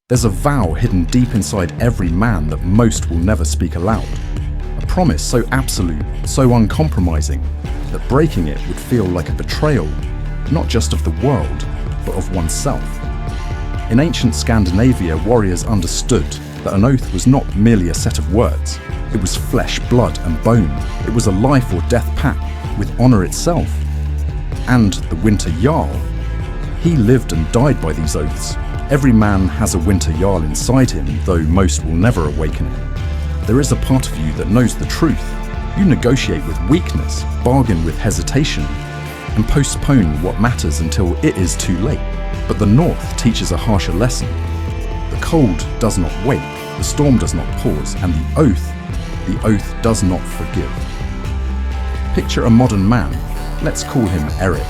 There's a vow hidden deep inside every man that most will never speak aloud. A promise so absolute, so uncompromising, that breaking it would feel like a betrayal, not just of the world, but of oneself. In ancient Scandinavia, warriors understood that an oath was not merely a set of words. It was flesh, blood, and bone. It was a life or death pact with honor itself. And the Winter Jarl, he lived and died by these oaths. Every man has a Winter Jarl inside him, though most will never awaken it. There is a part of you that knows the truth. You negotiate with weakness, bargain with hesitation, and postpone what matters until it is too late. But the North teaches a harsher lesson. The cold does not wait, the storm does not pause, and the oath does not forgive. Picture a modern man, let's call him Eric.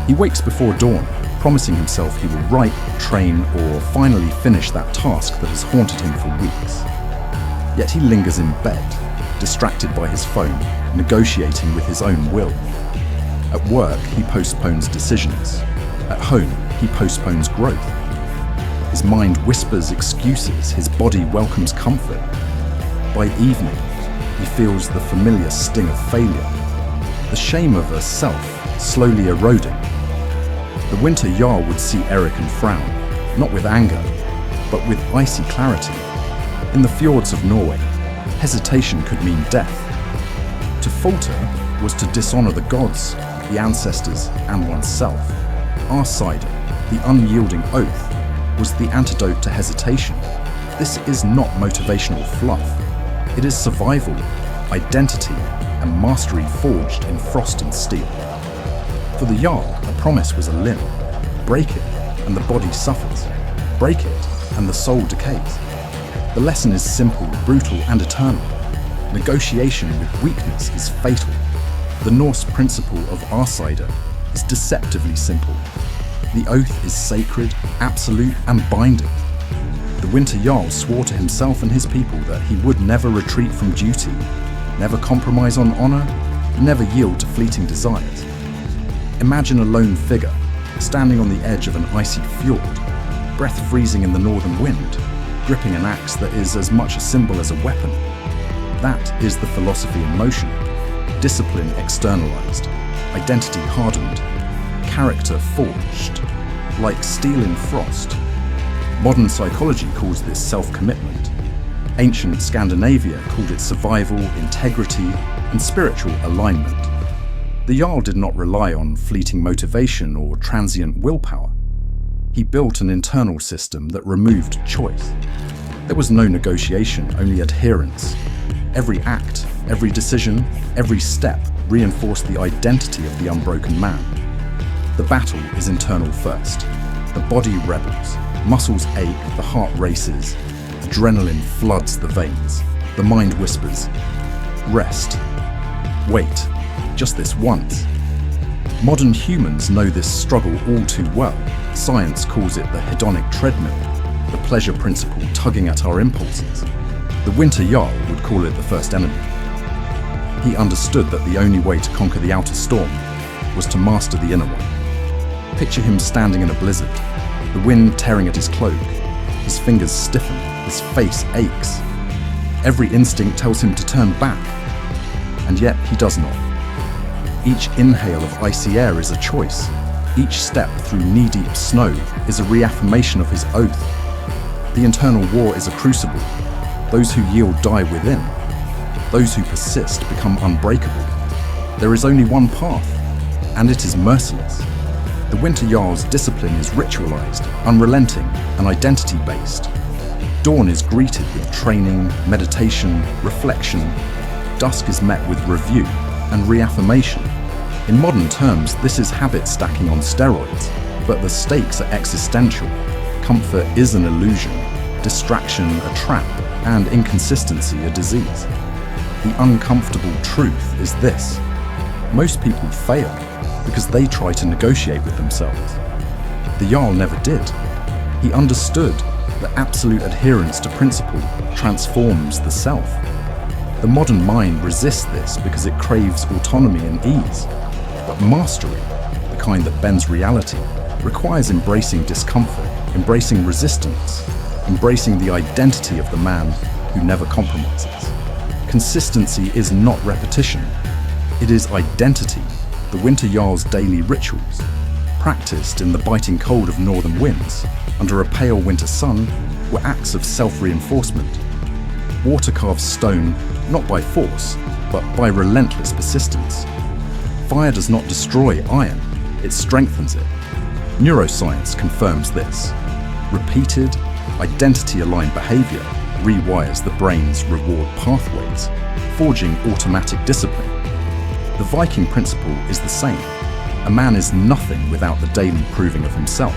He wakes before dawn, promising himself he will write, train, or finally finish that task that has haunted him for weeks. Yet he lingers in bed, distracted by his phone, negotiating with his own will. At work, he postpones decisions. At home, he postpones growth. His mind whispers excuses, his body welcomes comfort. By evening, he feels the familiar sting of failure, the shame of a self slowly eroding. The Winter Jarl would see Eric and frown, not with anger, but with icy clarity. In the fjords of Norway, hesitation could mean death. To falter was to dishonor the gods, the ancestors, and oneself. Árseidr, the unyielding oath, was the antidote to hesitation. This is not motivational fluff. It is survival, identity, and mastery forged in frost and steel. For the Jarl, a promise was a limb. Break it, and the body suffers. Break it, and the soul decays. The lesson is simple, brutal, and eternal. Negotiation with weakness is fatal. The Norse principle of árseidr is deceptively simple. The oath is sacred, absolute, and binding. The Winter Jarl swore to himself and his people that he would never retreat from duty, never compromise on honor, never yield to fleeting desires. Imagine a lone figure, standing on the edge of an icy fjord, breath freezing in the northern wind, gripping an axe that is as much a symbol as a weapon. That is the philosophy in motion. Discipline externalized, identity hardened, character forged, like steel in frost. Modern psychology calls this self-commitment. Ancient Scandinavia called it survival, integrity, and spiritual alignment. The Jarl did not rely on fleeting motivation or transient willpower. He built an internal system that removed choice. There was no negotiation, only adherence. Every act, every decision, every step reinforced the identity of the unbroken man. The battle is internal first. The body rebels, muscles ache, the heart races, adrenaline floods the veins. The mind whispers, rest, wait, just this once. Modern humans know this struggle all too well. Science calls it the hedonic treadmill, the pleasure principle tugging at our impulses. The Winter Jarl would call it the first enemy. He understood that the only way to conquer the outer storm was to master the inner one. Picture him standing in a blizzard, the wind tearing at his cloak. His fingers stiffen, his face aches. Every instinct tells him to turn back, and yet he does not. Each inhale of icy air is a choice. Each step through knee-deep snow is a reaffirmation of his oath. The internal war is a crucible. Those who yield die within. Those who persist become unbreakable. There is only one path, and it is merciless. The Winter Jarl's discipline is ritualized, unrelenting, and identity-based. Dawn is greeted with training, meditation, reflection. Dusk is met with review and reaffirmation. In modern terms, this is habit stacking on steroids, but the stakes are existential. Comfort is an illusion, distraction a trap, and inconsistency a disease. The uncomfortable truth is this: most people fail because they try to negotiate with themselves. The Jarl never did. He understood that absolute adherence to principle transforms the self. The modern mind resists this because it craves autonomy and ease. But mastery, the kind that bends reality, requires embracing discomfort, embracing resistance, embracing the identity of the man who never compromises. Consistency is not repetition. It is identity, the Winter Jarl's daily rituals, practiced in the biting cold of northern winds, under a pale winter sun, were acts of self-reinforcement. Water carves stone not by force, but by relentless persistence. Fire does not destroy iron, it strengthens it. Neuroscience confirms this. Repeated, identity-aligned behavior rewires the brain's reward pathways, forging automatic discipline. The Viking principle is the same. A man is nothing without the daily proving of himself.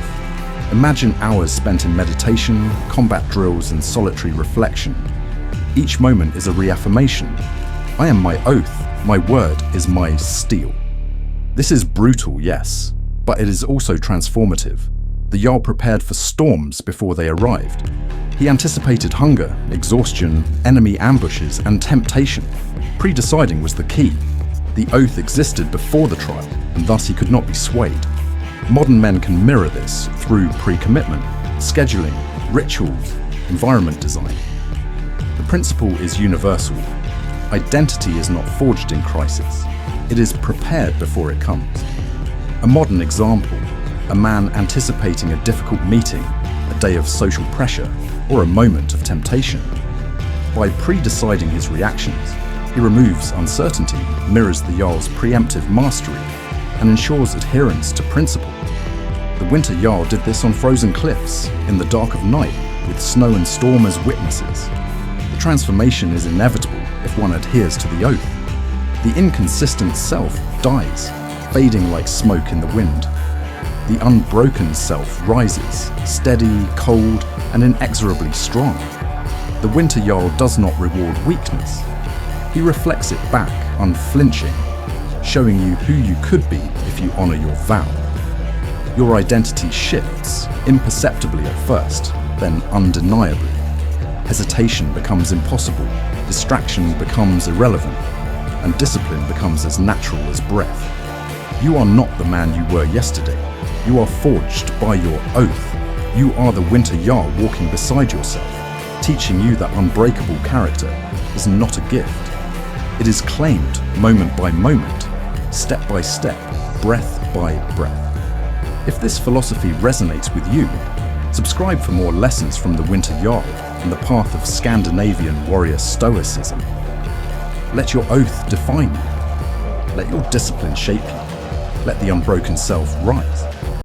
Imagine hours spent in meditation, combat drills, and solitary reflection. Each moment is a reaffirmation. I am my oath, my word is my steel. This is brutal, yes, but it is also transformative. The Jarl prepared for storms before they arrived. He anticipated hunger, exhaustion, enemy ambushes, and temptation. Pre-deciding was the key. The oath existed before the trial, and thus he could not be swayed. Modern men can mirror this through pre-commitment, scheduling, rituals, environment design. The principle is universal. Identity is not forged in crisis. It is prepared before it comes. A modern example, a man anticipating a difficult meeting, a day of social pressure, or a moment of temptation. By pre-deciding his reactions, he removes uncertainty, mirrors the Jarl's preemptive mastery, and ensures adherence to principle. The Winter Jarl did this on frozen cliffs, in the dark of night, with snow and storm as witnesses. The transformation is inevitable if one adheres to the oath. The inconsistent self dies, fading like smoke in the wind. The unbroken self rises, steady, cold, and inexorably strong. The Winter Jarl does not reward weakness. He reflects it back, unflinching, showing you who you could be if you honor your vow. Your identity shifts, imperceptibly at first, then undeniably. Hesitation becomes impossible, distraction becomes irrelevant, and discipline becomes as natural as breath. You are not the man you were yesterday. You are forged by your oath. You are the Winter Jarl walking beside yourself, teaching you that unbreakable character is not a gift. It is claimed moment by moment, step by step, breath by breath. If this philosophy resonates with you, subscribe for more lessons from the Winter Jarl and the path of Scandinavian warrior-stoicism. Let your oath define you. Let your discipline shape you. Let the unbroken self rise.